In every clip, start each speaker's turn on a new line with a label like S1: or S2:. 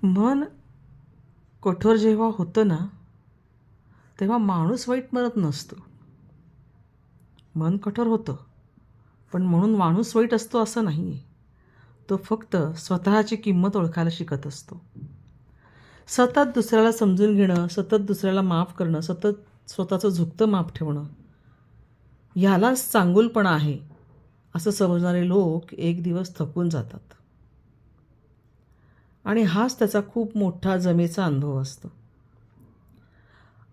S1: मन कठोर जेव्हा होतं ना, तेव्हा माणूस वाईट मरत नसतो. मन कठोर होतं, पण म्हणून माणूस वाईट असतो असं नाही आहे. तो फक्त स्वतःची किंमत ओळखायला शिकत असतो. सतत दुसऱ्याला समजून घेणं, सतत दुसऱ्याला माफ करणं, सतत स्वतःचं झुकतं माप ठेवणं, ह्यालाच चांगुलपणा आहे, असं समजणारे लोक एक दिवस थकून जातात. आणि हाच त्याचा खूप मोठा जमेचा अनुभव असतो.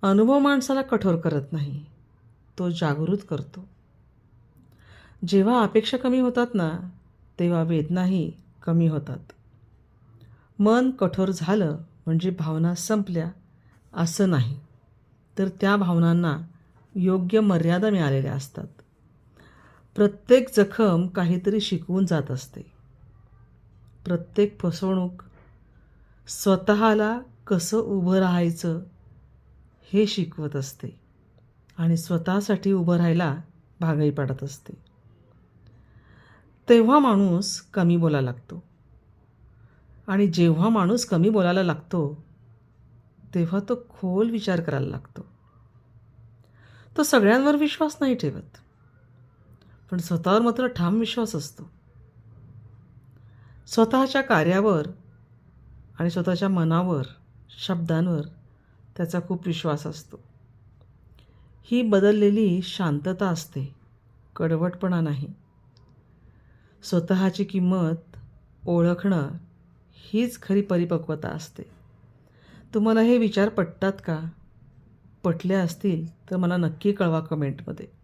S1: अनुभव माणसाला कठोर करत नाही, तो जागृत करतो. जेव्हा अपेक्षा कमी होतात ना, तेव्हा वेदनाही कमी होतात. मन कठोर झालं म्हणजे भावना संपल्या असं नाही, तर त्या भावनांना योग्य मर्यादा मिळालेल्या असतात. प्रत्येक जखम काहीतरी शिकवून जात असते. प्रत्येक फसवणूक स्वतःला कसं उभं राहायचं हे शिकवत असते आणि स्वतःसाठी उभं राहायला भागही पडत असते. तेव्हा माणूस कमी बोलायला लागतो आणि जेव्हा माणूस कमी बोलायला लागतो तेव्हा तो खोल विचार करायला लागतो. तो सगळ्यांवर विश्वास नाही ठेवत, पण स्वतःवर मात्र ठाम विश्वास असतो. स्वतःच्या कार्यावर आणि स्वतःच्या मनावर, शब्दांवर त्याचा खूप विश्वास असतो. ही बदललेली शांतता असते, कडवटपणा नाही. स्वतःची किंमत ओळखणं हीच खरी परिपक्वता असते. तुम्हाला हे विचार पटतात का? पटले असतील तर मला नक्की कळवा कमेंटमध्ये.